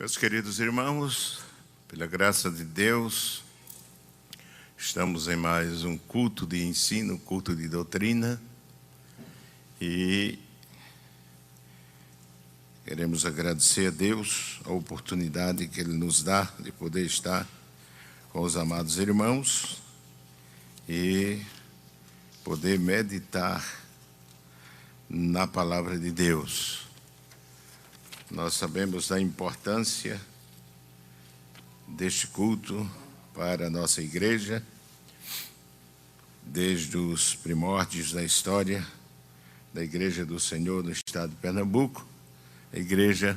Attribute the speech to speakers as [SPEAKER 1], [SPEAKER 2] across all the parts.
[SPEAKER 1] Meus queridos irmãos, pela graça de Deus, estamos em mais um culto de ensino, culto de doutrina, e queremos agradecer a Deus a oportunidade que Ele nos dá de poder estar com os amados irmãos e poder meditar na palavra de Deus. Nós sabemos da importância deste culto para a nossa igreja, desde os primórdios da história da Igreja do Senhor no estado de Pernambuco. A igreja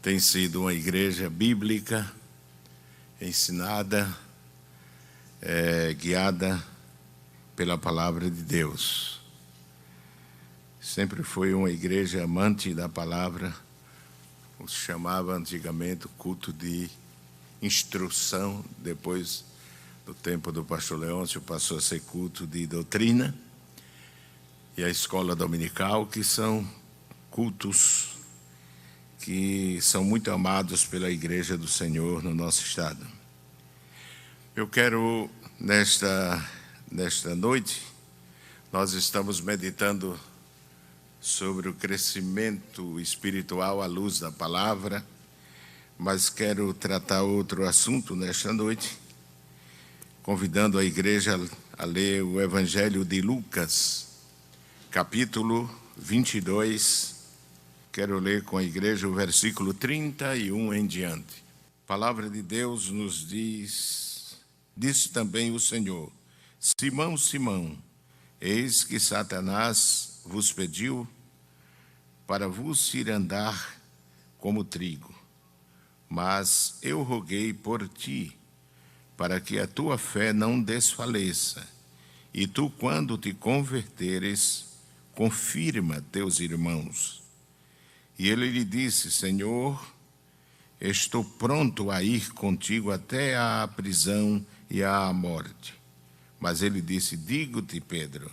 [SPEAKER 1] tem sido uma igreja bíblica, ensinada, guiada pela palavra de Deus. Sempre foi uma igreja amante da palavra. Se chamava antigamente o culto de instrução, depois do tempo do pastor Leôncio passou a ser culto de doutrina, e a escola dominical, que são cultos que são muito amados pela Igreja do Senhor no nosso estado. Eu quero, nesta noite, nós estamos meditando sobre o crescimento espiritual à luz da palavra, mas quero tratar outro assunto nesta noite, convidando a igreja a ler o Evangelho de Lucas, capítulo 22. Quero ler com a igreja o versículo 31 em diante. A palavra de Deus nos diz: disse também o Senhor: Simão, Simão, eis que Satanás vos pediu para vos ir andar como trigo, mas eu roguei por ti, para que a tua fé não desfaleça, e tu, quando te converteres, confirma teus irmãos. E ele lhe disse: Senhor, estou pronto a ir contigo até à prisão e à morte. Mas ele disse: digo-te, Pedro,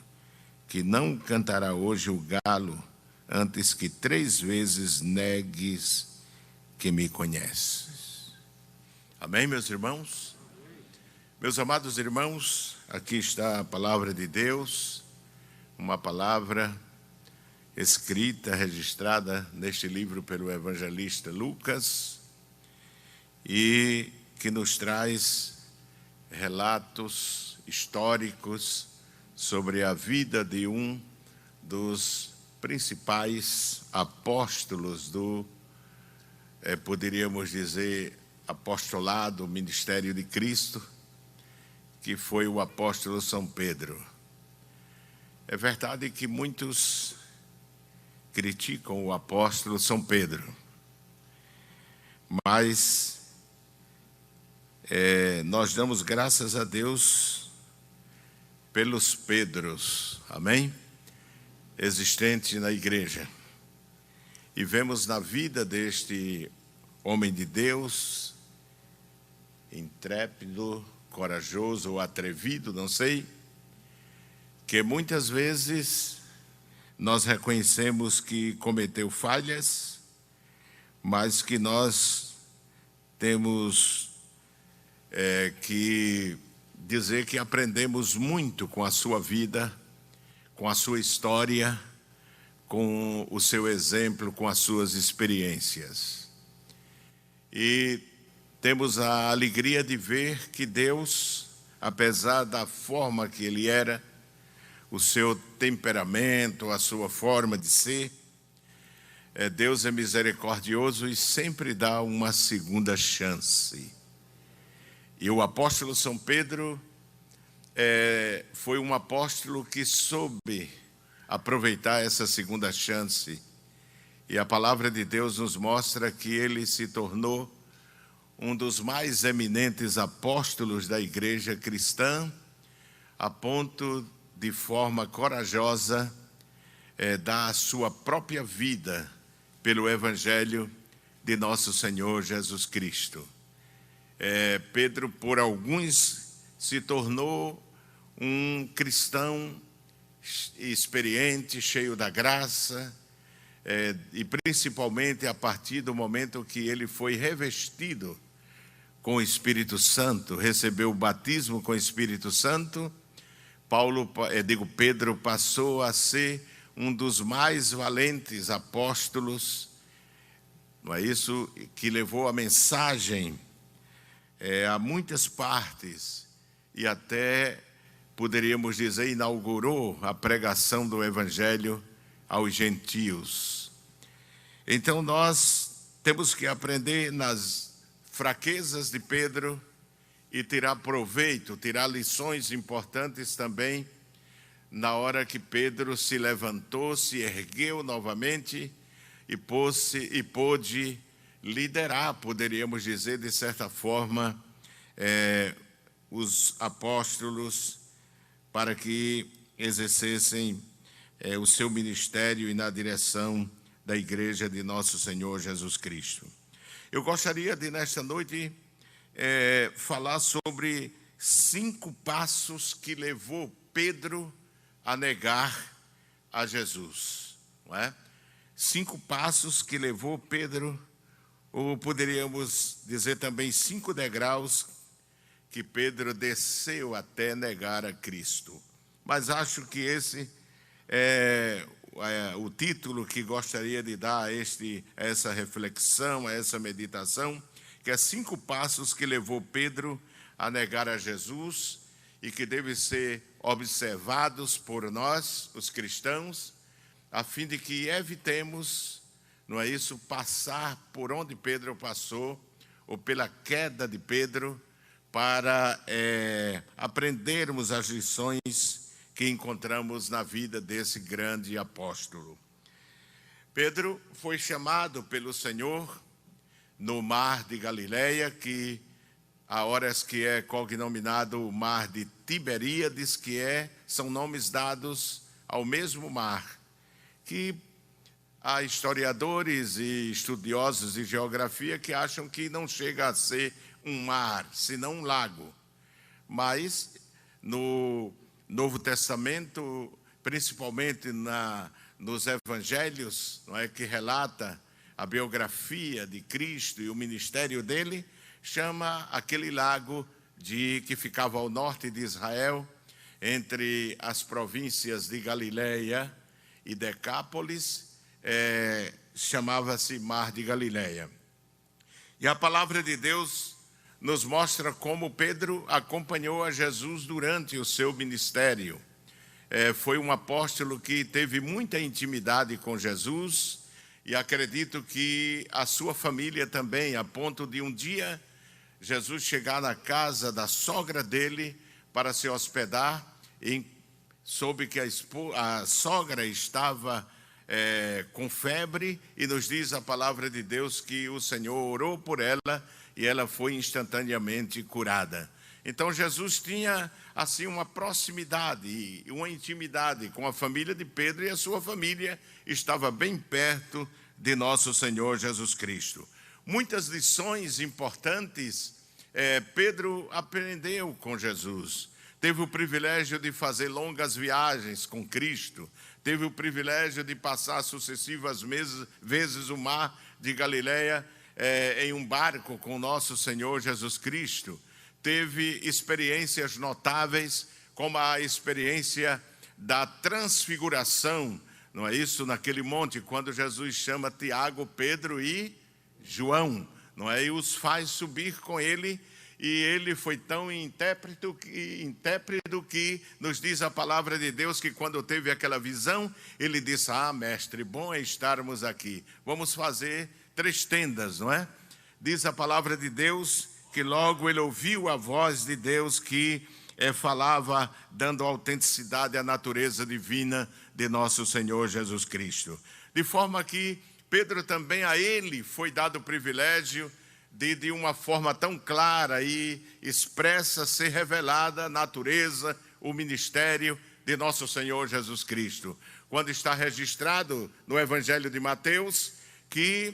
[SPEAKER 1] que não cantará hoje o galo antes que 3 vezes negues que me conheces. Amém, meus irmãos? Meus amados irmãos, aqui está a palavra de Deus, uma palavra escrita, registrada neste livro pelo evangelista Lucas, e que nos traz relatos históricos sobre a vida de um dos principais apóstolos do, poderíamos dizer, apostolado, ministério de Cristo, que foi o apóstolo São Pedro. É verdade que muitos criticam o apóstolo São Pedro, mas nós damos graças a Deus pelos Pedros, amém? Existentes na igreja. E vemos na vida deste homem de Deus, intrépido, corajoso ou atrevido, não sei, que muitas vezes nós reconhecemos que cometeu falhas, mas que nós temos que dizer que aprendemos muito com a sua vida, com a sua história, com o seu exemplo, com as suas experiências. E temos a alegria de ver que Deus, apesar da forma que ele era, o seu temperamento, a sua forma de ser, Deus é misericordioso e sempre dá uma segunda chance. E o apóstolo São Pedro foi um apóstolo que soube aproveitar essa segunda chance. E a palavra de Deus nos mostra que ele se tornou um dos mais eminentes apóstolos da igreja cristã, a ponto de forma corajosa dar a sua própria vida pelo Evangelho de nosso Senhor Jesus Cristo. Pedro, por alguns, se tornou um cristão experiente, cheio da graça, e principalmente a partir do momento que ele foi revestido com o Espírito Santo, recebeu o batismo com o Espírito Santo, Pedro passou a ser um dos mais valentes apóstolos, não é isso? Que levou a mensagem a muitas partes e até, poderíamos dizer, inaugurou a pregação do Evangelho aos gentios. Então nós temos que aprender nas fraquezas de Pedro e tirar proveito, tirar lições importantes também na hora que Pedro se levantou, se ergueu novamente e pôde liderar, poderíamos dizer, de certa forma, os apóstolos para que exercessem o seu ministério e na direção da igreja de nosso Senhor Jesus Cristo. Eu gostaria de, nesta noite, falar sobre 5 passos que levou Pedro a negar a Jesus, não é? 5 passos que levou Pedro, ou poderíamos dizer também 5 degraus que Pedro desceu até negar a Cristo. Mas acho que esse é o título que gostaria de dar a essa reflexão, a essa meditação, que é 5 passos que levou Pedro a negar a Jesus e que devem ser observados por nós, os cristãos, a fim de que evitemos, não é isso, passar por onde Pedro passou, ou pela queda de Pedro, para aprendermos as lições que encontramos na vida desse grande apóstolo. Pedro foi chamado pelo Senhor no mar de Galileia, que há horas que é cognominado o mar de Tiberíades, que são nomes dados ao mesmo mar, que há historiadores e estudiosos de geografia que acham que não chega a ser um mar, senão um lago. Mas no Novo Testamento, principalmente nos evangelhos, não é, que relata a biografia de Cristo e o ministério dele, chama aquele lago que ficava ao norte de Israel, entre as províncias de Galileia e Decápolis, chamava-se Mar de Galileia. E a palavra de Deus nos mostra como Pedro acompanhou a Jesus durante o seu ministério. Foi um apóstolo que teve muita intimidade com Jesus, e acredito que a sua família também, a ponto de um dia Jesus chegar na casa da sogra dele para se hospedar, e soube que a sogra estava com febre, e nos diz a palavra de Deus que o Senhor orou por ela e ela foi instantaneamente curada. Então Jesus tinha assim uma proximidade e uma intimidade com a família de Pedro, e a sua família estava bem perto de nosso Senhor Jesus Cristo. Muitas lições importantes Pedro aprendeu com Jesus. Teve o privilégio de fazer longas viagens com Cristo, teve o privilégio de passar sucessivas vezes o mar de Galileia em um barco com nosso Senhor Jesus Cristo. Teve experiências notáveis, como a experiência da transfiguração, não é isso? Naquele monte, quando Jesus chama Tiago, Pedro e João, não é? E os faz subir com ele, e ele foi tão intérpreto que nos diz a palavra de Deus que quando teve aquela visão, ele disse: mestre, bom é estarmos aqui. Vamos fazer 3 tendas, não é? Diz a palavra de Deus que logo ele ouviu a voz de Deus que falava, dando autenticidade à natureza divina de nosso Senhor Jesus Cristo. De forma que Pedro também, a ele foi dado o privilégio de uma forma tão clara e expressa, ser revelada a natureza, o ministério de nosso Senhor Jesus Cristo. Quando está registrado no Evangelho de Mateus, que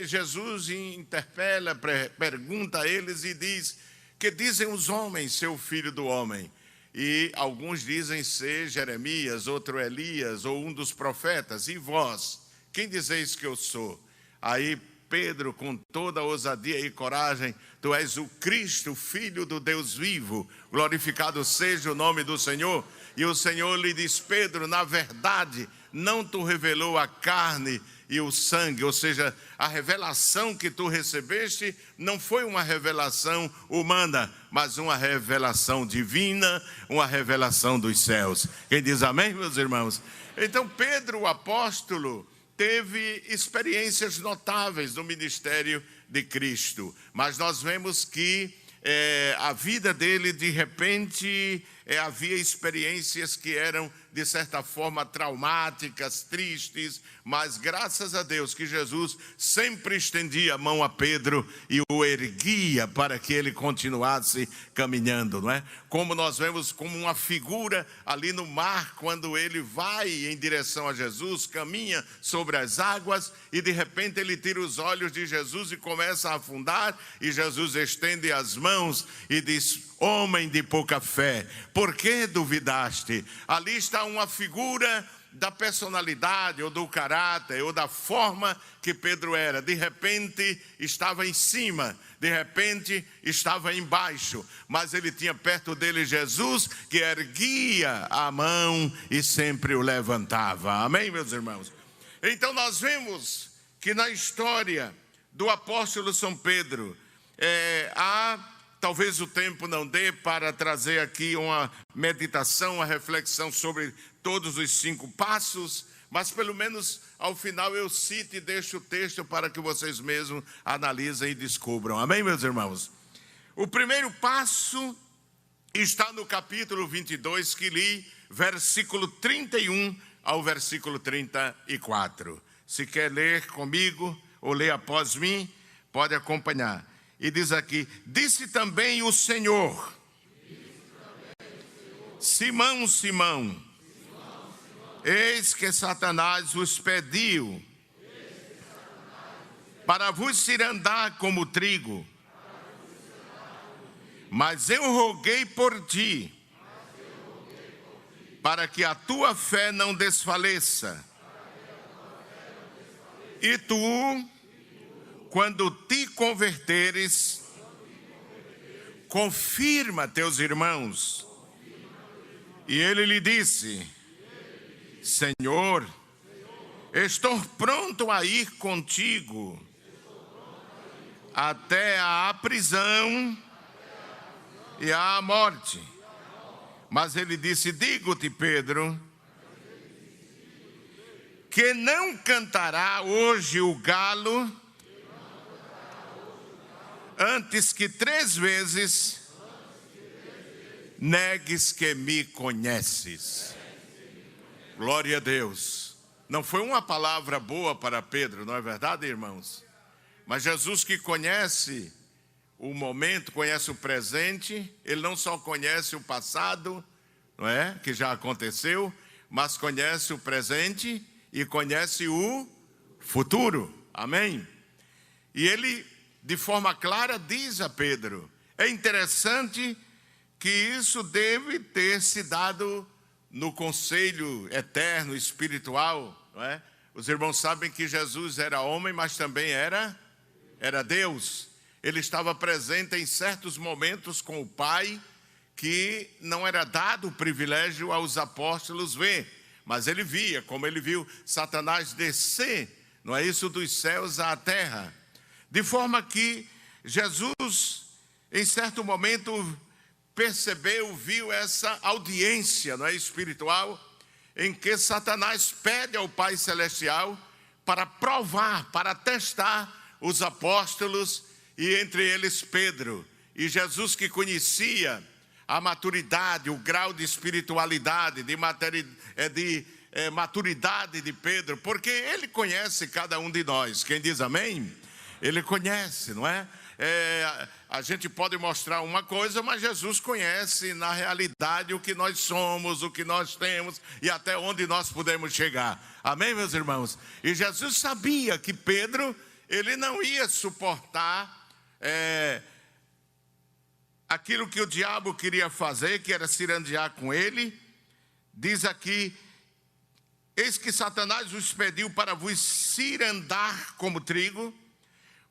[SPEAKER 1] Jesus interpela, pergunta a eles e diz: que dizem os homens ser o filho do homem? E alguns dizem ser Jeremias, outro Elias, ou um dos profetas. E vós, quem dizeis que eu sou? Aí Pedro, com toda a ousadia e coragem: tu és o Cristo, Filho do Deus vivo, glorificado seja o nome do Senhor. E o Senhor lhe diz: Pedro, na verdade, não tu revelou a carne e o sangue, ou seja, a revelação que tu recebeste não foi uma revelação humana, mas uma revelação divina, uma revelação dos céus. Quem diz amém, meus irmãos? Então Pedro, o apóstolo, teve experiências notáveis no ministério de Cristo, mas nós vemos que a vida dele, de repente, havia experiências que eram, de certa forma, traumáticas, tristes, mas graças a Deus que Jesus sempre estendia a mão a Pedro e o erguia para que ele continuasse caminhando, não é? Como nós vemos como uma figura ali no mar, quando ele vai em direção a Jesus, caminha sobre as águas e de repente ele tira os olhos de Jesus e começa a afundar, e Jesus estende as mãos e diz: homem de pouca fé, por que duvidaste? Ali está uma figura da personalidade, ou do caráter, ou da forma que Pedro era. De repente estava em cima, de repente estava embaixo, mas ele tinha perto dele Jesus, que erguia a mão e sempre o levantava. Amém, meus irmãos? Então nós vemos que na história do apóstolo São Pedro, talvez o tempo não dê para trazer aqui uma meditação, uma reflexão sobre todos os 5 passos, mas pelo menos ao final eu cito e deixo o texto para que vocês mesmos analisem e descubram. Amém, meus irmãos? O primeiro passo está no capítulo 22, que li, versículo 31 ao versículo 34. Se quer ler comigo ou ler após mim, pode acompanhar. E diz aqui: disse também o Senhor: Simão, Simão, eis que Satanás vos pediu para vos cirandar como trigo, mas eu roguei por ti, para que a tua fé não desfaleça. E tu, quando te converteres, confirma teus irmãos. E ele lhe disse: Senhor, estou pronto a ir contigo até a prisão e a morte. Mas ele disse: digo-te, Pedro, que não cantará hoje o galo antes que 3 vezes negues que me conheces. Glória a Deus. Não foi uma palavra boa para Pedro, não é verdade, irmãos? Mas Jesus, que conhece o momento, conhece o presente, ele não só conhece o passado, não é, que já aconteceu, mas conhece o presente e conhece o futuro. Amém? E ele, de forma clara, diz a Pedro. É interessante que isso deve ter se dado no conselho eterno, espiritual, não é? Os irmãos sabem que Jesus era homem, mas também era Deus. Ele estava presente em certos momentos com o Pai, que não era dado o privilégio aos apóstolos ver, mas ele via, como ele viu Satanás descer, não é isso, dos céus à terra. De forma que Jesus, em certo momento, percebeu, viu essa audiência, não é, espiritual, em que Satanás pede ao Pai Celestial para provar, para testar os apóstolos, e entre eles Pedro. E Jesus, que conhecia a maturidade, o grau de espiritualidade, de maturidade de Pedro, porque ele conhece cada um de nós. Quem diz amém? Ele conhece, não é? A gente pode mostrar uma coisa, mas Jesus conhece na realidade o que nós somos, o que nós temos e até onde nós podemos chegar. Amém, meus irmãos? E Jesus sabia que Pedro, ele não ia suportar aquilo que o diabo queria fazer, que era cirandear com ele. Diz aqui: eis que Satanás vos pediu para vos cirandar como trigo,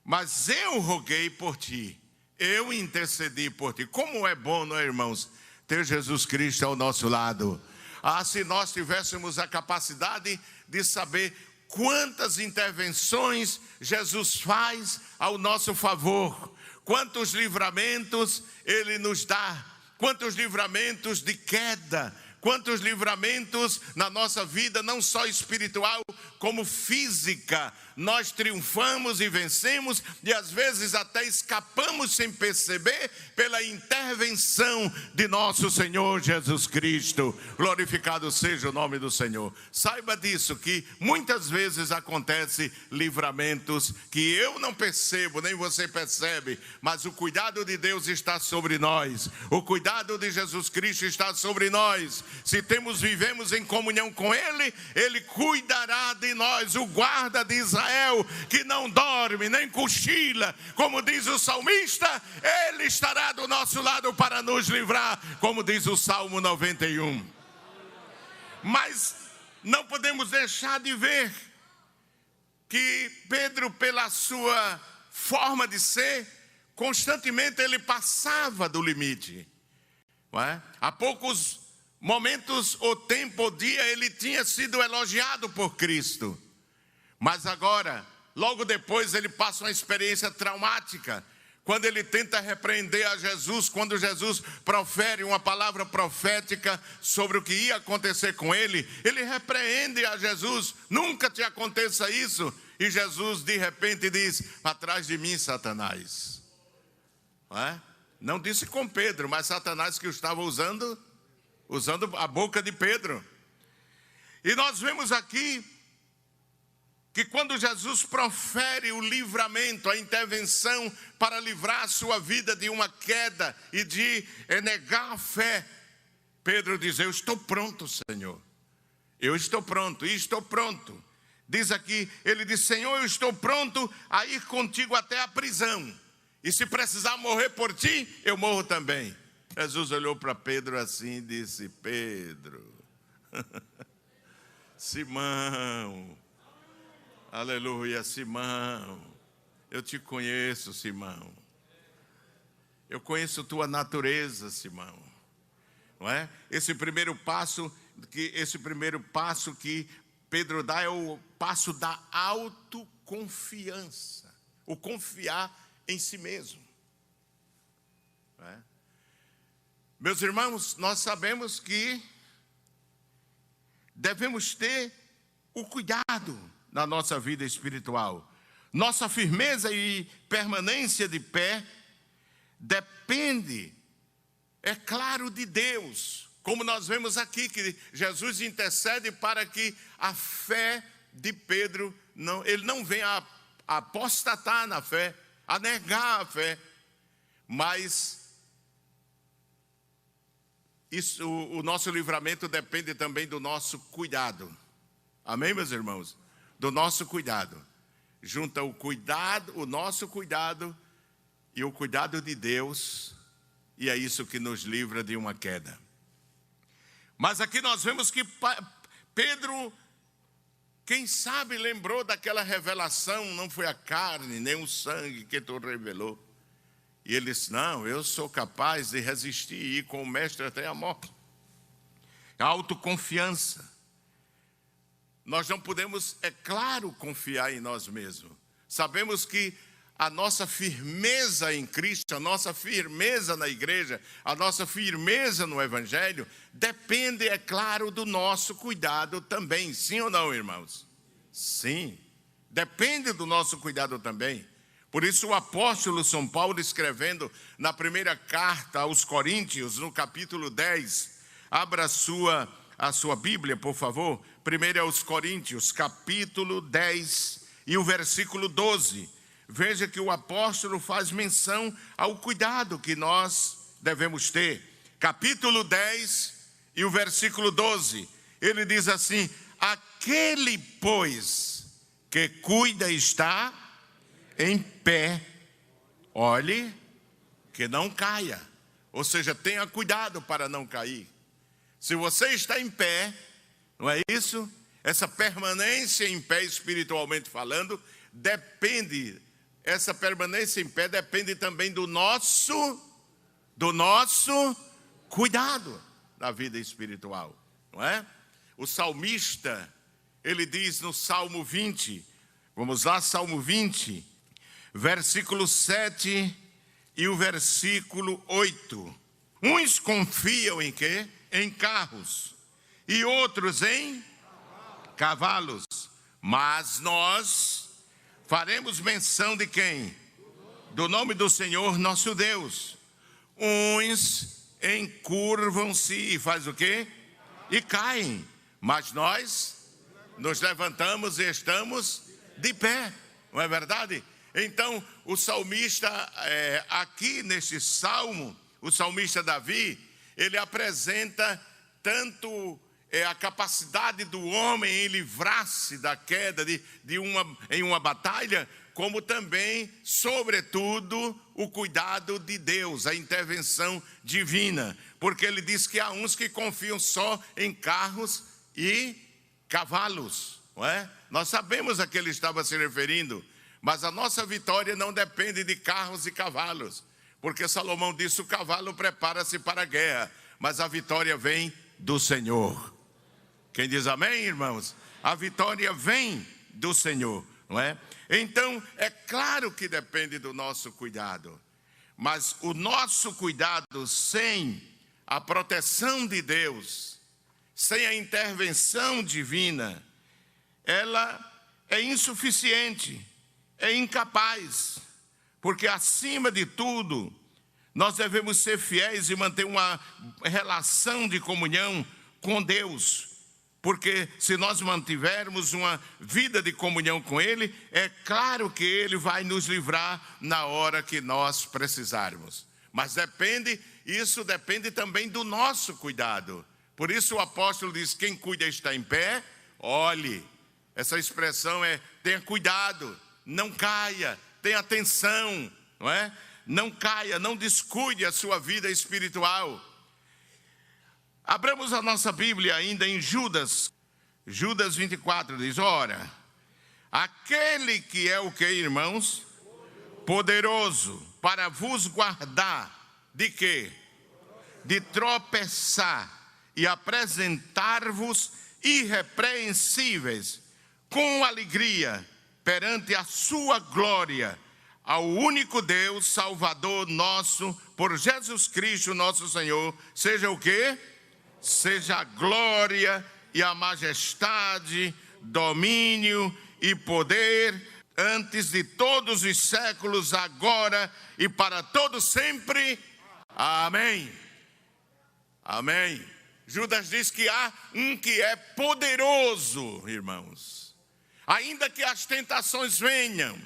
[SPEAKER 1] mas eu roguei por ti, eu intercedi por ti. Como é bom, não é, irmãos, ter Jesus Cristo ao nosso lado. Se nós tivéssemos a capacidade de saber quantas intervenções Jesus faz ao nosso favor, quantos livramentos Ele nos dá, quantos livramentos de queda, quantos livramentos na nossa vida, não só espiritual, como física. Nós triunfamos e vencemos, e às vezes até escapamos sem perceber, pela intervenção de nosso Senhor Jesus Cristo. Glorificado seja o nome do Senhor. Saiba disso, que muitas vezes acontece livramentos que eu não percebo, nem você percebe, mas o cuidado de Deus está sobre nós, o cuidado de Jesus Cristo está sobre nós. Se vivemos em comunhão com Ele, Ele cuidará de nós, o guarda de Israel, que não dorme nem cochila, como diz o salmista, Ele estará do nosso lado para nos livrar, como diz o Salmo 91. Mas não podemos deixar de ver que Pedro, pela sua forma de ser, constantemente ele passava do limite, não é? Há poucos momentos, ou tempo, ou dia, ele tinha sido elogiado por Cristo. Mas agora, logo depois, ele passa uma experiência traumática. Quando ele tenta repreender a Jesus, quando Jesus profere uma palavra profética sobre o que ia acontecer com ele, ele repreende a Jesus: nunca te aconteça isso. E Jesus de repente diz: atrás de mim, Satanás. Não disse com Pedro, mas Satanás que estava usando a boca de Pedro. E nós vemos aqui que quando Jesus profere o livramento, a intervenção para livrar a sua vida de uma queda e de negar a fé, Pedro diz: eu estou pronto, Senhor. Eu estou pronto, e estou pronto. Diz aqui, ele diz: Senhor, eu estou pronto a ir contigo até a prisão. E se precisar morrer por ti, eu morro também. Jesus olhou para Pedro assim e disse: Pedro, Simão, aleluia, Simão, eu te conheço, Simão. Eu conheço tua natureza, Simão. Não é? Esse primeiro passo que Pedro dá é o passo da autoconfiança, o confiar em si mesmo. Não é? Meus irmãos, nós sabemos que devemos ter o cuidado na nossa vida espiritual. Nossa firmeza e permanência de pé depende, é claro, de Deus. Como nós vemos aqui, que Jesus intercede para que a fé de Pedro, ele não venha a apostatar na fé, a negar a fé, mas o nosso livramento depende também do nosso cuidado. Amém, meus irmãos? Do nosso cuidado. Junta o nosso cuidado e o cuidado de Deus, e é isso que nos livra de uma queda. Mas aqui nós vemos que Pedro, quem sabe, lembrou daquela revelação: não foi a carne nem o sangue que tu revelou. E ele disse: não, eu sou capaz de resistir e ir com o mestre até a morte. A autoconfiança. Nós não podemos, é claro, confiar em nós mesmos. Sabemos que a nossa firmeza em Cristo, a nossa firmeza na igreja, a nossa firmeza no Evangelho, depende, é claro, do nosso cuidado também. Sim ou não, irmãos? Sim, depende do nosso cuidado também. Por isso o apóstolo São Paulo, escrevendo na primeira carta aos Coríntios, no capítulo 10, abra a sua Bíblia, por favor. Primeiro aos Coríntios, capítulo 10 e o versículo 12. Veja que o apóstolo faz menção ao cuidado que nós devemos ter. Capítulo 10 e o versículo 12. Ele diz assim: aquele, pois, que cuida está em pé, olhe que não caia. Ou seja, tenha cuidado para não cair. Se você está em pé, não é isso? essa permanência em pé espiritualmente falando, essa permanência em pé depende também do nosso cuidado na vida espiritual, não é? O salmista, ele diz no Salmo 20, vamos lá, Salmo 20, versículo 7 e o versículo 8. Uns confiam em quê? Em carros, e outros em cavalos, mas nós faremos menção de quem? Do nome do Senhor nosso Deus. Uns encurvam-se e faz o quê? E caem, mas nós nos levantamos e estamos de pé, não é verdade? Então o salmista, aqui neste salmo, o salmista Davi, ele apresenta tanto a capacidade do homem em livrar-se da queda em uma batalha, como também, sobretudo, o cuidado de Deus, a intervenção divina. Porque ele diz que há uns que confiam só em carros e cavalos, não é? Nós sabemos a que ele estava se referindo, mas a nossa vitória não depende de carros e cavalos. Porque Salomão disse: o cavalo prepara-se para a guerra, mas a vitória vem do Senhor. Quem diz amém, irmãos? A vitória vem do Senhor, não é? Então, é claro que depende do nosso cuidado, mas o nosso cuidado sem a proteção de Deus, sem a intervenção divina, ela é insuficiente, é incapaz, porque acima de tudo, nós devemos ser fiéis e manter uma relação de comunhão com Deus. Porque se nós mantivermos uma vida de comunhão com Ele, é claro que Ele vai nos livrar na hora que nós precisarmos. Mas isso depende também do nosso cuidado. Por isso o apóstolo diz: quem cuida está em pé, olhe. Essa expressão é: tenha cuidado, não caia, tenha atenção, não é? Não caia, não descuide a sua vida espiritual. Abramos a nossa Bíblia ainda em Judas 24, diz: ora, aquele que é o que, irmãos? Poderoso para vos guardar de quê? De tropeçar, e apresentar-vos irrepreensíveis com alegria perante a sua glória, ao único Deus, Salvador nosso, por Jesus Cristo nosso Senhor, seja o quê? Seja a glória e a majestade, domínio e poder, antes de todos os séculos, agora e para todos sempre. Amém. Amém. Judas diz que há um que é poderoso, irmãos. Ainda que as tentações venham,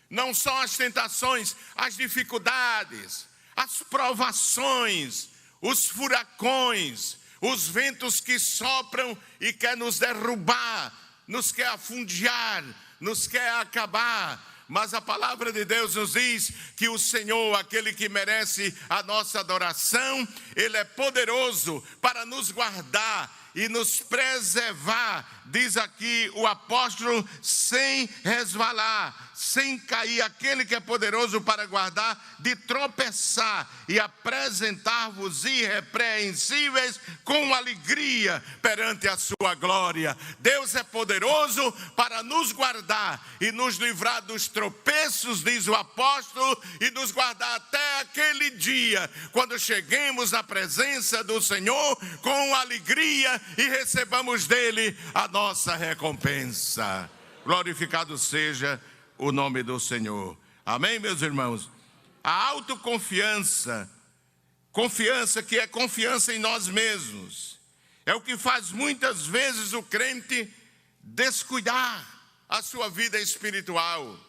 [SPEAKER 1] não são as tentações, as dificuldades, as provações, os furacões, os ventos que sopram e quer nos derrubar, nos quer afundiar, nos quer acabar. Mas a palavra de Deus nos diz que o Senhor, aquele que merece a nossa adoração, Ele é poderoso para nos guardar e nos preservar, diz aqui o apóstolo, sem resvalar, sem cair, aquele que é poderoso para guardar de tropeçar, e apresentar-vos irrepreensíveis com alegria perante a sua glória. Deus é poderoso para nos guardar e nos livrar dos tropeços, diz o apóstolo, e nos guardar até aquele dia, quando cheguemos na presença do Senhor com alegria e recebamos dele a nossa recompensa. Glorificado seja o nome do Senhor. Amém, meus irmãos? A autoconfiança, confiança que é confiança em nós mesmos, é o que faz muitas vezes o crente descuidar a sua vida espiritual,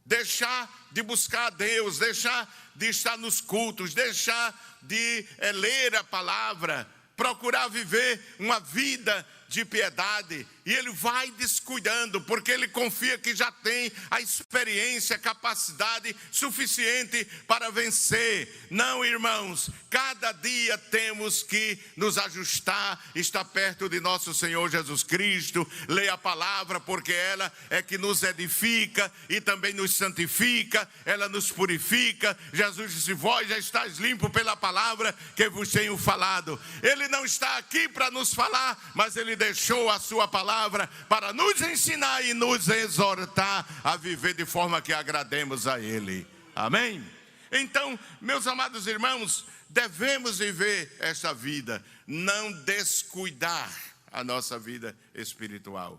[SPEAKER 1] deixar de buscar a Deus, deixar de estar nos cultos, deixar de ler a palavra, procurar viver uma vida de piedade, e ele vai descuidando, porque ele confia que já tem a experiência, a capacidade suficiente para vencer. Não, irmãos, cada dia temos que nos ajustar, estar perto de nosso Senhor Jesus Cristo, ler a palavra, porque ela é que nos edifica e também nos santifica, ela nos purifica. Jesus disse: vós já estáis limpo pela palavra que vos tenho falado. Ele não está aqui para nos falar, mas ele deixou a sua palavra para nos ensinar e nos exortar a viver de forma que agrademos a ele. Amém? Então, meus amados irmãos, devemos viver esta vida, não descuidar a nossa vida espiritual,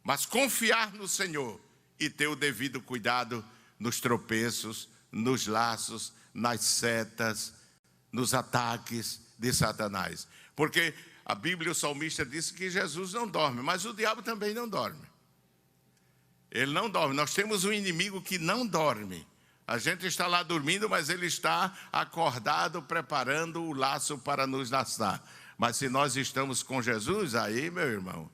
[SPEAKER 1] mas confiar no Senhor e ter o devido cuidado nos tropeços, nos laços, nas setas, nos ataques de Satanás. Porque a Bíblia, o salmista disse que Jesus não dorme, mas o diabo também não dorme. Ele não dorme. Nós temos um inimigo que não dorme. A gente está lá dormindo, mas ele está acordado, preparando o laço para nos laçar. Mas se nós estamos com Jesus, aí, meu irmão,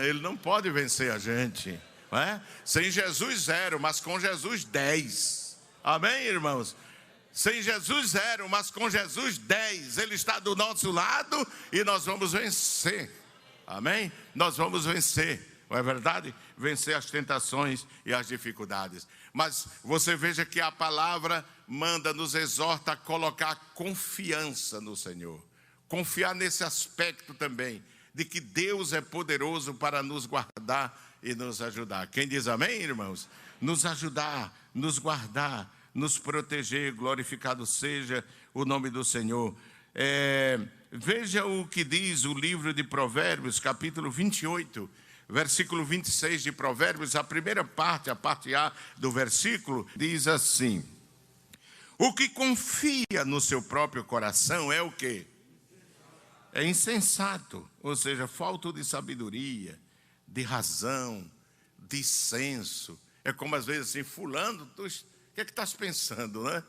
[SPEAKER 1] ele não pode vencer a gente, não é? Sem Jesus, 0, mas com Jesus, 10. Amém, irmãos? Sem Jesus, 0, mas com Jesus, 10. Ele está do nosso lado e nós vamos vencer. Amém? Nós vamos vencer. Não é verdade? Vencer as tentações e as dificuldades. Mas você veja que a palavra manda, nos exorta a colocar confiança no Senhor. Confiar nesse aspecto também, de que Deus é poderoso para nos guardar e nos ajudar. Quem diz amém, irmãos? Nos ajudar, nos guardar, nos proteger. Glorificado seja o nome do Senhor. Veja o que diz o livro de Provérbios, capítulo 28, versículo 26 de Provérbios. A primeira parte, a parte A do versículo, diz assim: o que confia no seu próprio coração é o quê? É insensato, ou seja, falta de sabedoria, de razão, de senso. É como às vezes assim: fulano, o que é que estás pensando, né?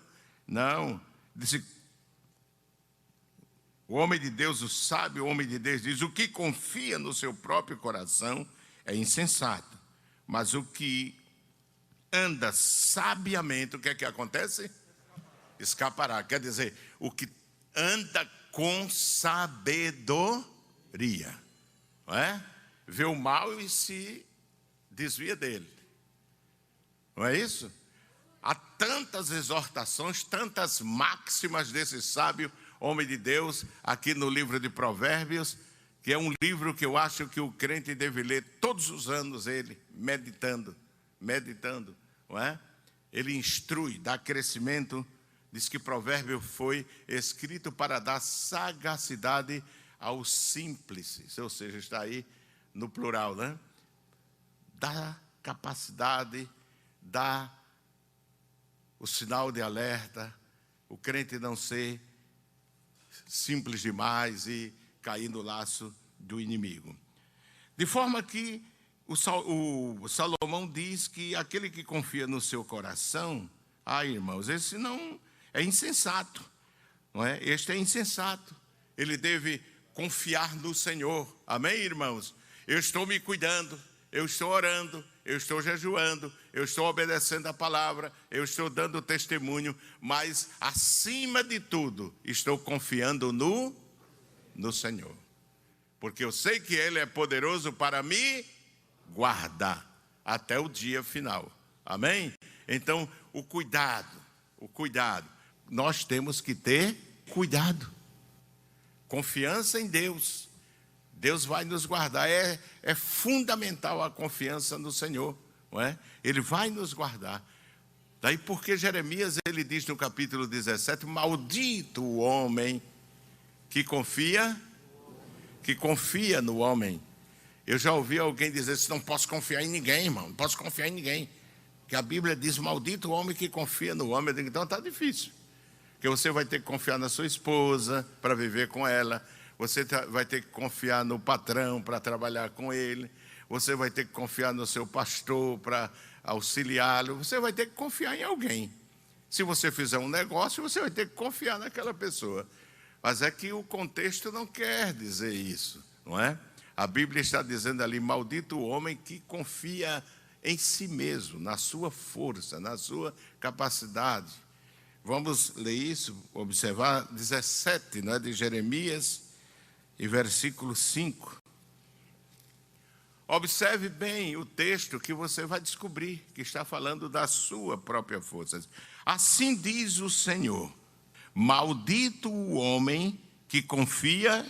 [SPEAKER 1] Não, disse, o homem de Deus, o sábio homem de Deus diz: o que confia no seu próprio coração é insensato, mas o que anda sabiamente, o que é que acontece? Escapará. Quer dizer, o que anda com sabedoria, não é? Vê o mal e se desvia dele, não é isso? Há tantas exortações, tantas máximas desse sábio homem de Deus aqui no livro de Provérbios, que é um livro que eu acho que o crente deve ler todos os anos, ele meditando, não é? Ele instrui, dá crescimento. Diz que Provérbio foi escrito para dar sagacidade aos simples, ou seja, está aí no plural, né? Dá capacidade, dá o sinal de alerta, o crente não ser simples demais e cair no laço do inimigo. De forma que o Salomão diz que aquele que confia no seu coração, irmãos, esse não é insensato, não é? Este é insensato. Ele deve confiar no Senhor. Amém, irmãos? Eu estou me cuidando, eu estou orando, eu estou jejuando, eu estou obedecendo a palavra, eu estou dando testemunho, mas acima de tudo, estou confiando no Senhor. Porque eu sei que Ele é poderoso para me guardar até o dia final. Amém? Então, o cuidado. Nós temos que ter cuidado. Confiança em Deus. Deus vai nos guardar. É fundamental a confiança no Senhor, não é? Ele vai nos guardar. Daí porque Jeremias, ele diz no capítulo 17: maldito o homem que confia no homem. Eu já ouvi alguém dizer assim: não posso confiar em ninguém, irmão, não posso confiar em ninguém. Que a Bíblia diz: maldito o homem que confia no homem. Eu digo: então está difícil. Porque você vai ter que confiar na sua esposa para viver com ela. Você vai ter que confiar no patrão para trabalhar com ele. Você vai ter que confiar no seu pastor para auxiliá-lo. Você vai ter que confiar em alguém. Se você fizer um negócio, você vai ter que confiar naquela pessoa. Mas é que o contexto não quer dizer isso, não é? A Bíblia está dizendo ali: maldito o homem que confia em si mesmo, na sua força, na sua capacidade. Vamos ler isso, observar 17, não é, de Jeremias, e versículo 5. Observe bem o texto que você vai descobrir que está falando da sua própria força. Assim diz o Senhor: maldito o homem que confia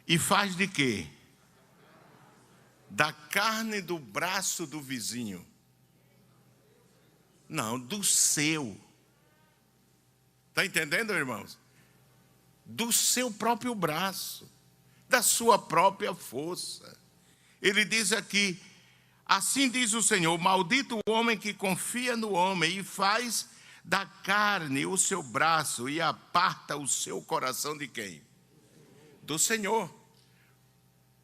[SPEAKER 1] e faz de quê? Da carne do braço do vizinho. Não, do seu. Está entendendo, irmãos? Do seu próprio braço, da sua própria força. Ele diz aqui: assim diz o Senhor, maldito o homem que confia no homem e faz da carne o seu braço e aparta o seu coração de quem? Do Senhor.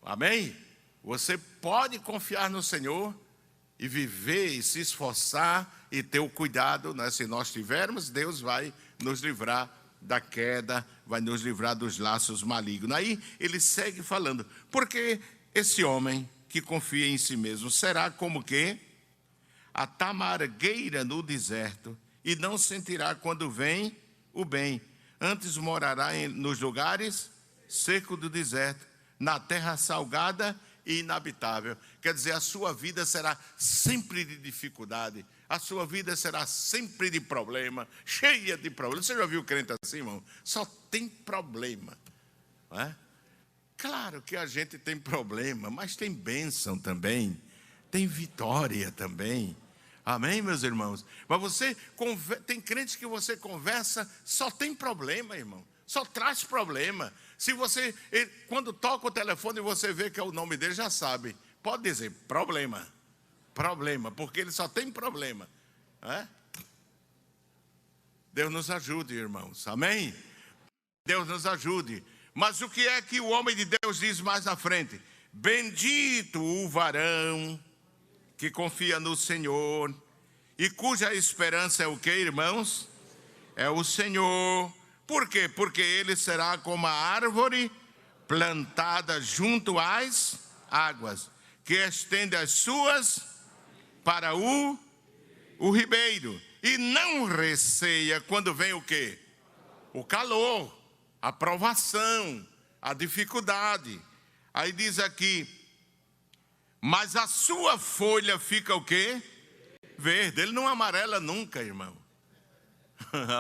[SPEAKER 1] Amém? Você pode confiar no Senhor e viver e se esforçar e ter o cuidado, né? Se nós tivermos, Deus vai nos livrar da queda, vai nos livrar dos laços malignos. Aí ele segue falando: porque esse homem que confia em si mesmo será como que a tamargueira no deserto, e não sentirá quando vem o bem, antes morará nos lugares secos do deserto, na terra salgada e inabitável. Quer dizer, a sua vida será sempre de dificuldade, a sua vida será sempre de problema, cheia de problemas. Você já viu crente assim, irmão? Só tem problema, não é? Claro que a gente tem problema, mas tem bênção também, tem vitória também. Amém, meus irmãos? Mas você tem crentes que você conversa, só tem problema, irmão. Só traz problema. Se você, quando toca o telefone e você vê que é o nome dele, já sabe. Pode dizer, problema. Problema, porque ele só tem problema. É? Deus nos ajude, irmãos. Amém? Deus nos ajude. Mas o que é que o homem de Deus diz mais na frente? Bendito o varão que confia no Senhor e cuja esperança é o que, irmãos? É o Senhor. Por quê? Porque ele será como a árvore plantada junto às águas, que estende as suas para o ribeiro, e não receia quando vem o quê? O calor, a provação, a dificuldade. Aí diz aqui: mas a sua folha fica o quê? Verde. Ele não amarela nunca, irmão.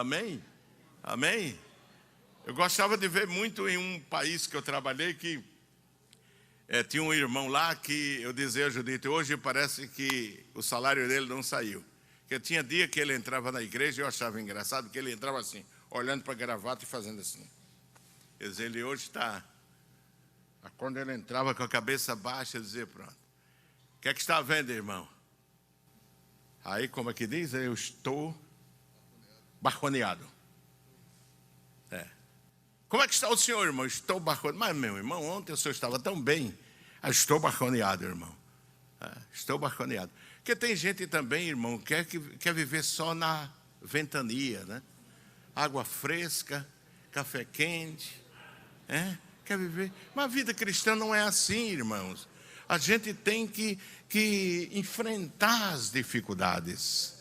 [SPEAKER 1] Amém? Amém? Eu gostava de ver muito em um país que eu trabalhei que tinha um irmão lá que eu dizia a Judite: hoje parece que o salário dele não saiu. Porque tinha dia que ele entrava na igreja e eu achava engraçado que ele entrava assim, olhando para a gravata e fazendo assim. Quer dizer, ele hoje está... Quando ele entrava com a cabeça baixa, eu dizia: pronto. O que é que está vendo, irmão? Aí, como é que diz? Eu estou barconeado. Como é que está o senhor, irmão? Estou barconeado. Mas, meu irmão, ontem o senhor estava tão bem. Estou barconeado, irmão. Estou barconeado. Porque tem gente também, irmão, que quer viver só na ventania, né? Água fresca, café quente, quer viver. Mas a vida cristã não é assim, irmãos. A gente tem que enfrentar as dificuldades.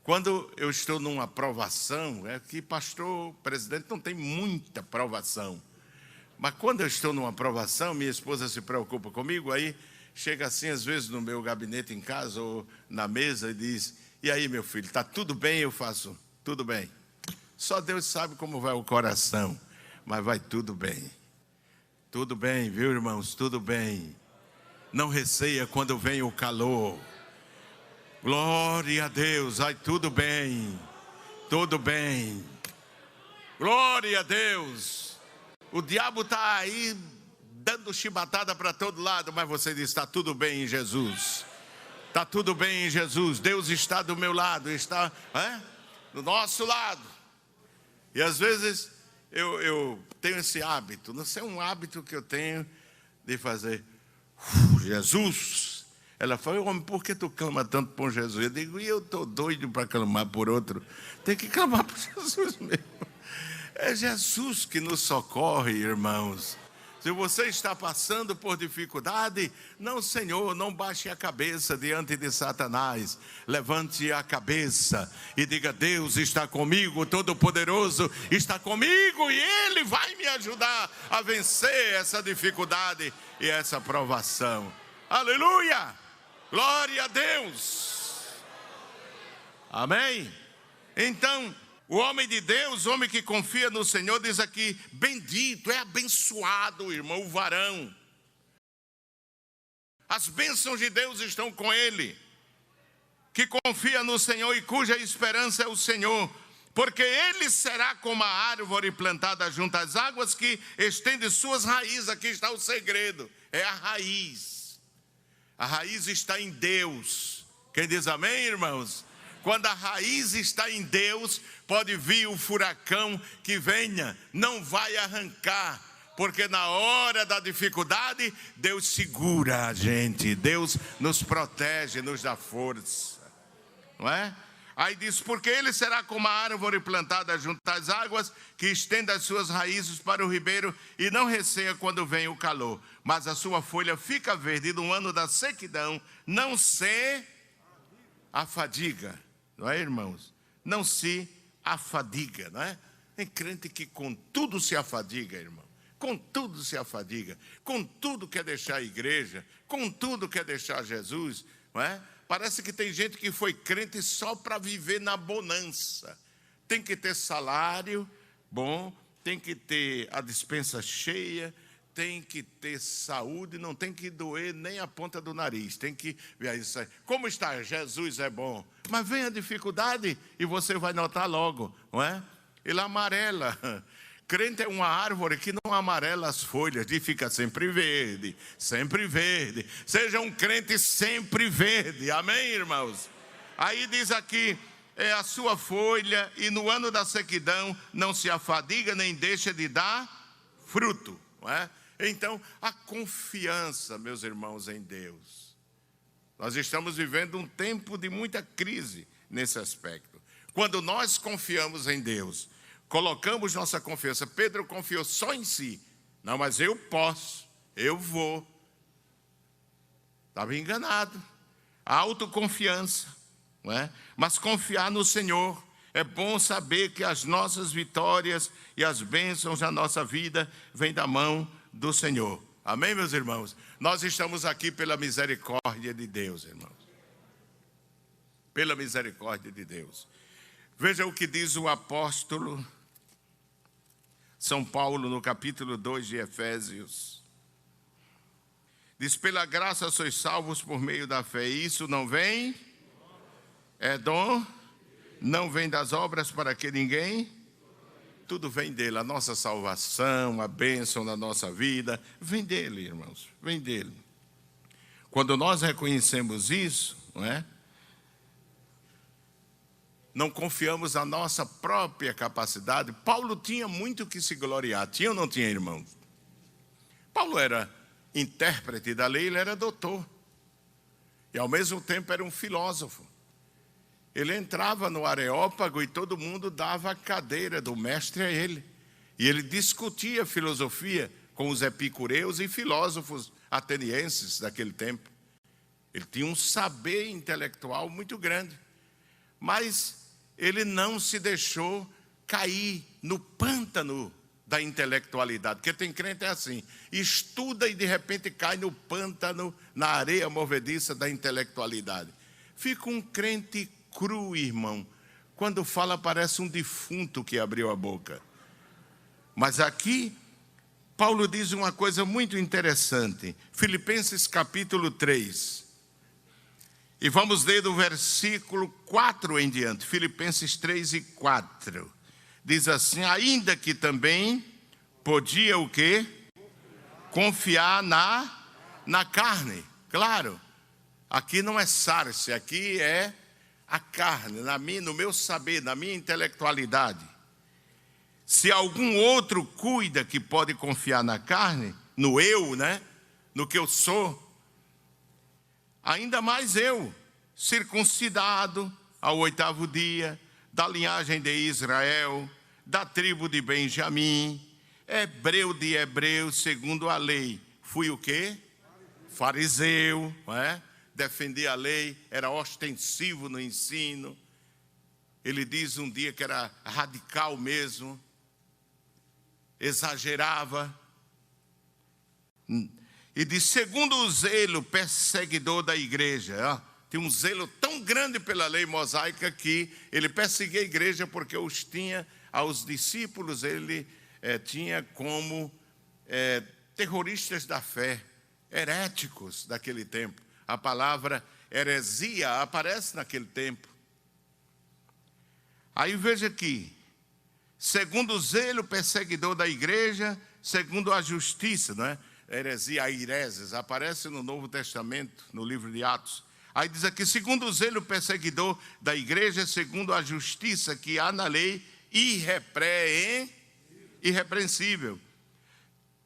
[SPEAKER 1] Quando eu estou numa provação, que pastor, presidente, não tem muita provação. Mas quando eu estou numa provação, minha esposa se preocupa comigo, aí chega assim, às vezes, no meu gabinete em casa ou na mesa e diz: e aí, meu filho, está tudo bem? Eu faço: tudo bem. Só Deus sabe como vai o coração, mas vai tudo bem. Tudo bem, viu, irmãos? Tudo bem. Não receia quando vem o calor. Glória a Deus, vai tudo bem, tudo bem. Glória a Deus. O diabo está aí dando chibatada para todo lado, mas você diz: está tudo bem em Jesus. Está tudo bem em Jesus. Deus está do meu lado, está do nosso lado. E às vezes eu tenho esse hábito, não sei, um hábito que eu tenho de fazer: Jesus. Ela falou: homem, por que tu clama tanto por Jesus? Eu digo: e eu estou doido para clamar por outro. Tem que clamar por Jesus mesmo. É Jesus que nos socorre, irmãos. Se você está passando por dificuldade, não, Senhor, não baixe a cabeça diante de Satanás. Levante a cabeça e diga: Deus está comigo, Todo-Poderoso está comigo e Ele vai me ajudar a vencer essa dificuldade e essa provação. Aleluia! Glória a Deus! Amém? Então, o homem de Deus, o homem que confia no Senhor, diz aqui: bendito, é abençoado, irmão, o varão. As bênçãos de Deus estão com ele, que confia no Senhor e cuja esperança é o Senhor, porque ele será como a árvore plantada junto às águas, que estende suas raízes. Aqui está o segredo, é a raiz. A raiz está em Deus. Quem diz amém, irmãos? Quando a raiz está em Deus, pode vir o furacão que venha, não vai arrancar, porque na hora da dificuldade, Deus segura a gente, Deus nos protege, nos dá força, não é? Aí diz: porque ele será como a árvore plantada junto às águas, que estende as suas raízes para o ribeiro e não receia quando vem o calor, mas a sua folha fica verde, e no ano da sequidão não se afadiga. Não é, irmãos? Não se afadiga, não é? Tem crente que com tudo se afadiga, irmão. Com tudo se afadiga. Com tudo quer deixar a igreja. Com tudo quer deixar Jesus, não é? Parece que tem gente que foi crente só para viver na bonança. Tem que ter salário bom, tem que ter a despensa cheia, tem que ter saúde, não tem que doer nem a ponta do nariz. Tem que ver isso aí. Como está? Jesus é bom. Mas vem a dificuldade e você vai notar logo, não é? Ele amarela. Crente é uma árvore que não amarela as folhas, e fica sempre verde, sempre verde. Seja um crente sempre verde, amém, irmãos? Aí diz aqui: é a sua folha, e no ano da sequidão não se afadiga nem deixa de dar fruto, não é? Então, a confiança, meus irmãos, em Deus. Nós estamos vivendo um tempo de muita crise nesse aspecto. Quando nós confiamos em Deus, colocamos nossa confiança. Pedro confiou só em si. Não, mas eu posso, eu vou. Estava enganado. A autoconfiança, não é? Mas confiar no Senhor. É bom saber que as nossas vitórias e as bênçãos na nossa vida vêm da mão do Senhor. Amém, meus irmãos? Nós estamos aqui pela misericórdia de Deus, irmãos. Pela misericórdia de Deus. Veja o que diz o apóstolo São Paulo no capítulo 2 de Efésios. Diz: pela graça sois salvos por meio da fé. E isso não vem, é dom, não vem das obras para que ninguém... Tudo vem dele, a nossa salvação, a bênção da nossa vida, vem dele, irmãos, vem dele. Quando nós reconhecemos isso, não é? Não confiamos na nossa própria capacidade. Paulo tinha muito que se gloriar, tinha ou não tinha, irmãos? Paulo era intérprete da lei, ele era doutor. E ao mesmo tempo era um filósofo. Ele entrava no Areópago e todo mundo dava a cadeira do mestre a ele. E ele discutia filosofia com os epicureus e filósofos atenienses daquele tempo. Ele tinha um saber intelectual muito grande. Mas ele não se deixou cair no pântano da intelectualidade. Porque tem crente assim, estuda e de repente cai no pântano, na areia movediça da intelectualidade. Fica um crente cru, irmão. Quando fala parece um defunto que abriu a boca. Mas aqui Paulo diz uma coisa muito interessante. Filipenses capítulo 3. E vamos ler do versículo 4 em diante. Filipenses 3 e 4. Diz assim: ainda que também podia o quê? Confiar na carne. Claro, aqui não é sarce, aqui é a carne, no meu saber, na minha intelectualidade. Se algum outro cuida que pode confiar na carne, no eu, né? No que eu sou, ainda mais eu, circuncidado ao 8º dia, da linhagem de Israel, da tribo de Benjamim, hebreu de hebreus, segundo a lei. Fui o quê? Fariseu, não é? Defendia a lei, era ostensivo no ensino. Ele diz um dia que era radical mesmo, exagerava. E diz, segundo o zelo perseguidor da igreja. Ó, tinha um zelo tão grande pela lei mosaica que ele perseguia a igreja porque aos discípulos ele tinha como terroristas da fé, heréticos daquele tempo. A palavra heresia aparece naquele tempo. Aí veja aqui, segundo o zelo perseguidor da igreja, segundo a justiça, não é? Heresia, aireses, aparece no Novo Testamento, no livro de Atos. Aí diz aqui, segundo o zelo perseguidor da igreja, segundo a justiça que há na lei, irrepreensível.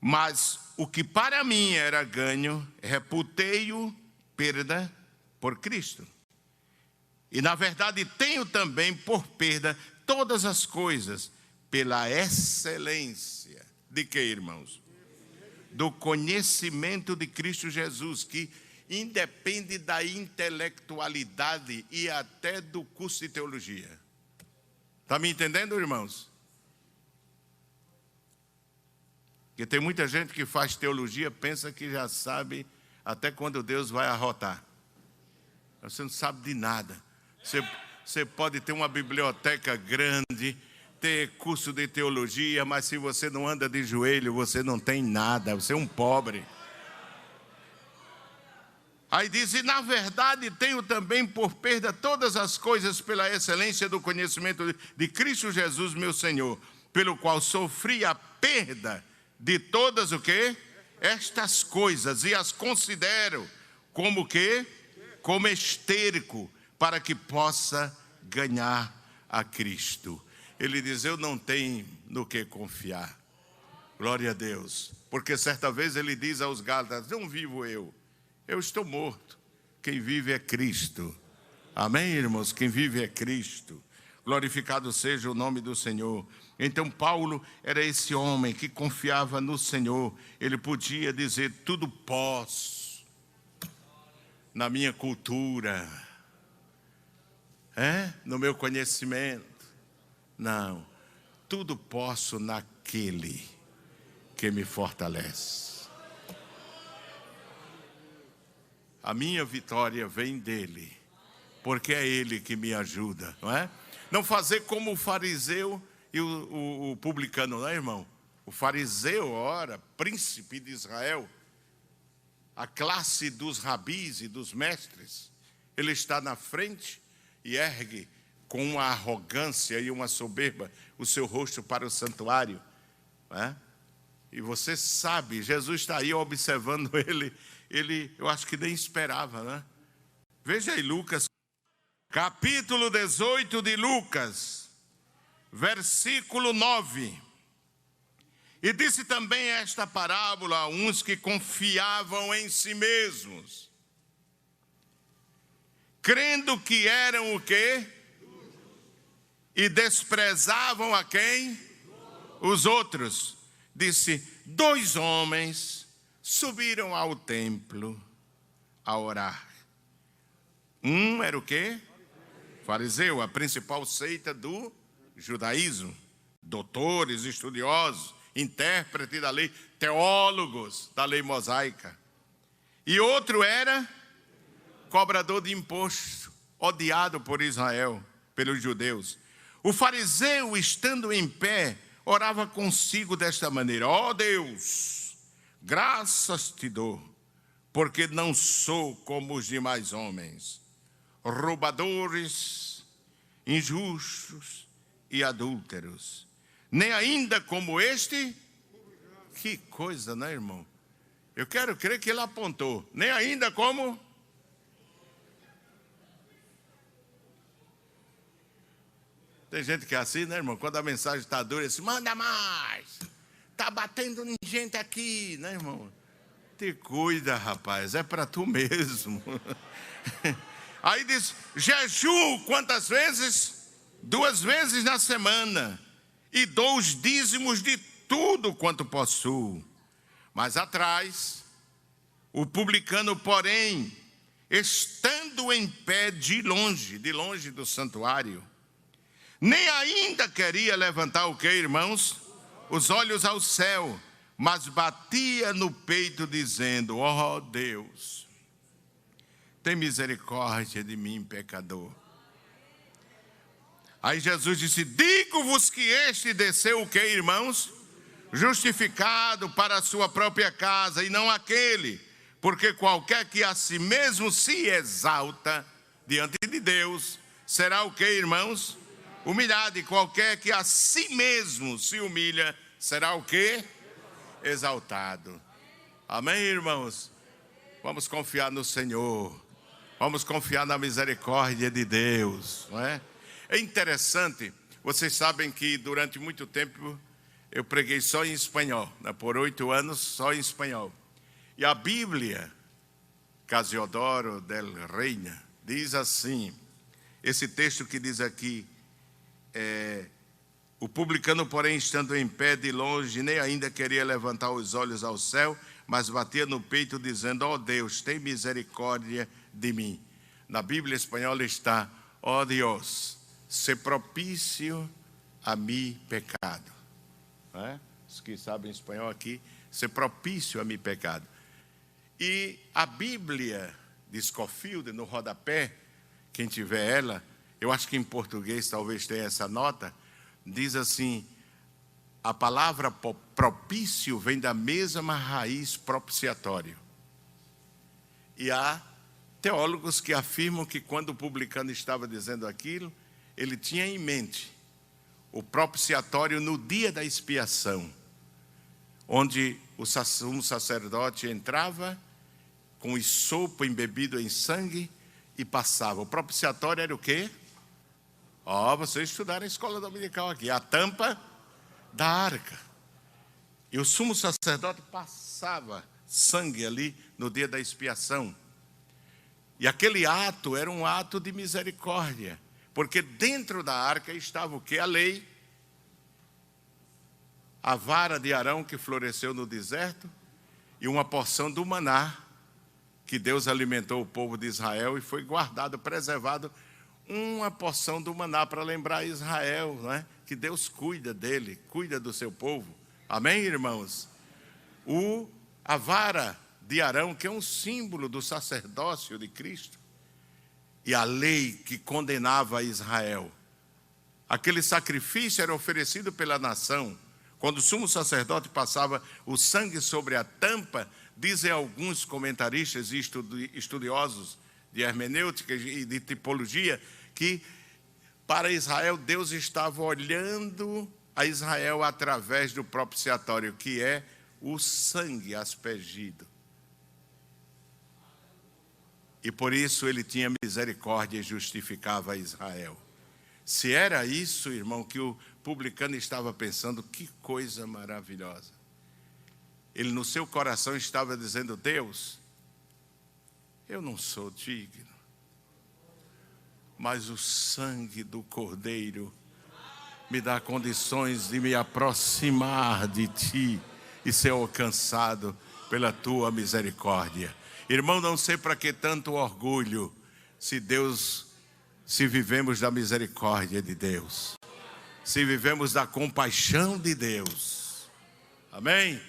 [SPEAKER 1] Mas o que para mim era ganho, reputei-o perda por Cristo. E na verdade tenho também por perda todas as coisas, pela excelência de quê, irmãos? Do conhecimento de Cristo Jesus, que independe da intelectualidade e até do curso de teologia. Está me entendendo, irmãos? Porque tem muita gente que faz teologia, pensa que já sabe até quando Deus vai arrotar. Você não sabe de nada. Você pode ter uma biblioteca grande, ter curso de teologia, mas se você não anda de joelho, você não tem nada, você é um pobre. Aí diz, e na verdade tenho também por perda todas as coisas pela excelência do conhecimento de Cristo Jesus, meu Senhor, pelo qual sofri a perda de todas o quê? Estas coisas, e as considero como o quê? Como esterco, para que possa ganhar a Cristo. Ele diz, eu não tenho no que confiar. Glória a Deus. Porque certa vez ele diz aos Gálatas, não vivo eu estou morto. Quem vive é Cristo. Amém, irmãos? Quem vive é Cristo. Glorificado seja o nome do Senhor. Então Paulo era esse homem que confiava no Senhor. Ele podia dizer, tudo posso na minha cultura, no meu conhecimento. Não, tudo posso naquele que me fortalece. A minha vitória vem dele, porque é ele que me ajuda, não é? Não fazer como o fariseu e o publicano, não é, irmão? O fariseu, ora, príncipe de Israel, a classe dos rabis e dos mestres, ele está na frente e ergue com uma arrogância e uma soberba o seu rosto para o santuário, não é? E você sabe, Jesus está aí observando ele, eu acho que nem esperava, né? Veja aí Lucas, capítulo 18 de Lucas, versículo 9. E disse também esta parábola a uns que confiavam em si mesmos, crendo que eram o quê? E desprezavam a quem? Os outros. Disse, 2 homens subiram ao templo a orar. Um era o quê? Fariseu, a principal seita do judaísmo. Doutores, estudiosos, intérpretes da lei, teólogos da lei mosaica. E outro era cobrador de imposto, odiado por Israel, pelos judeus. O fariseu, estando em pé, orava consigo desta maneira, ó Deus, graças te dou, porque não sou como os demais homens, roubadores, injustos e adúlteros, nem ainda como este. Que coisa, né, irmão? Eu quero crer que ele apontou, nem ainda como. Tem gente que é assim, né, irmão? Quando a mensagem está dura, ele diz, manda mais. Está batendo em gente aqui, né, irmão? Te cuida, rapaz, é para tu mesmo. Aí diz, jejum quantas vezes? 2 vezes na semana. E dou os dízimos de tudo quanto possuo. Mas atrás, o publicano, porém, estando em pé de longe do santuário, nem ainda queria levantar o quê, irmãos? Os olhos ao céu, mas batia no peito dizendo: ó Deus, tem misericórdia de mim, pecador. Aí Jesus disse: digo-vos que este desceu o quê, irmãos? Justificado para a sua própria casa, e não aquele, porque qualquer que a si mesmo se exalta diante de Deus, será o quê, irmãos? Humilhado. E qualquer que a si mesmo se humilha, será o quê? Exaltado. Amém, irmãos? Vamos confiar no Senhor, vamos confiar na misericórdia de Deus, não é? É interessante, vocês sabem que durante muito tempo eu preguei só em espanhol, né? Por 8 anos só em espanhol. E a Bíblia, Casiodoro del Reina, diz assim, esse texto que diz aqui, o publicano, porém, estando em pé de longe, nem ainda queria levantar os olhos ao céu, mas batia no peito dizendo: ó Deus, tem misericórdia de mim. Na Bíblia espanhola está: ó Deus, se propício a mim pecado. Não é? Os que sabem espanhol aqui, se propício a mim pecado. E a Bíblia de Scofield, no rodapé, quem tiver ela, eu acho que em português talvez tenha essa nota, diz assim: a palavra propício vem da mesma raiz propiciatório. E há teólogos que afirmam que quando o publicano estava dizendo aquilo, ele tinha em mente o propiciatório no dia da expiação, onde o sumo sacerdote entrava com o sopo embebido em sangue e passava. O propiciatório era o quê? Vocês estudaram a escola dominical aqui, a tampa da arca. E o sumo sacerdote passava sangue ali no dia da expiação. E aquele ato era um ato de misericórdia, porque dentro da arca estava o quê? A lei, a vara de Arão que floresceu no deserto e uma porção do maná que Deus alimentou o povo de Israel, e foi guardado, preservado uma porção do maná para lembrar Israel, não é? Que Deus cuida dele, cuida do seu povo. Amém, irmãos? A vara de Arão, que é um símbolo do sacerdócio de Cristo, e a lei que condenava Israel. Aquele sacrifício era oferecido pela nação. Quando o sumo sacerdote passava o sangue sobre a tampa, dizem alguns comentaristas e estudiosos de hermenêutica e de tipologia, que para Israel, Deus estava olhando a Israel através do propiciatório, que é o sangue aspergido. E por isso ele tinha misericórdia e justificava Israel. Se era isso, irmão, que o publicano estava pensando, que coisa maravilhosa. Ele no seu coração estava dizendo: Deus, eu não sou digno, mas o sangue do Cordeiro me dá condições de me aproximar de Ti e ser alcançado pela Tua misericórdia. Irmão, não sei para que tanto orgulho, se vivemos da misericórdia de Deus, se vivemos da compaixão de Deus. Amém?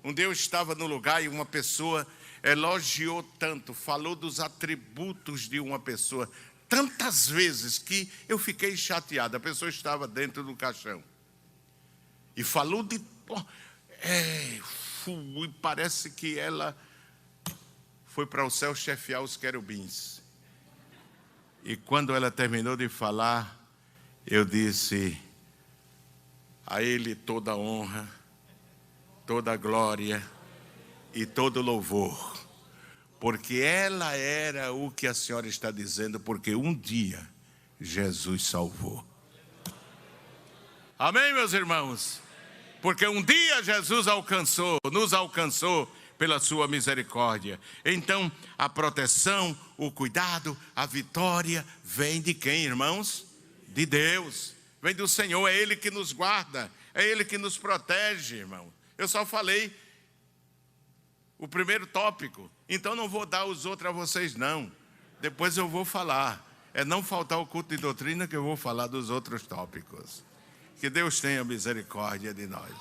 [SPEAKER 1] Um dia eu estava no lugar e uma pessoa elogiou tanto, falou dos atributos de uma pessoa tantas vezes que eu fiquei chateado. A pessoa estava dentro do caixão e falou de... e parece que ela foi para o céu chefiar os querubins. E quando ela terminou de falar, eu disse: a Ele toda honra, toda glória e todo louvor, porque ela era o que a senhora está dizendo, porque um dia Jesus salvou. Amém, meus irmãos? Porque um dia Jesus nos alcançou pela sua misericórdia. Então, a proteção, o cuidado, a vitória vem de quem, irmãos? De Deus. Vem do Senhor, é Ele que nos guarda, É Ele que nos protege, irmão. Eu só falei o primeiro tópico, então não vou dar os outros a vocês, não. Depois eu vou falar. É não faltar o culto de doutrina que eu vou falar dos outros tópicos. Que Deus tenha misericórdia de nós.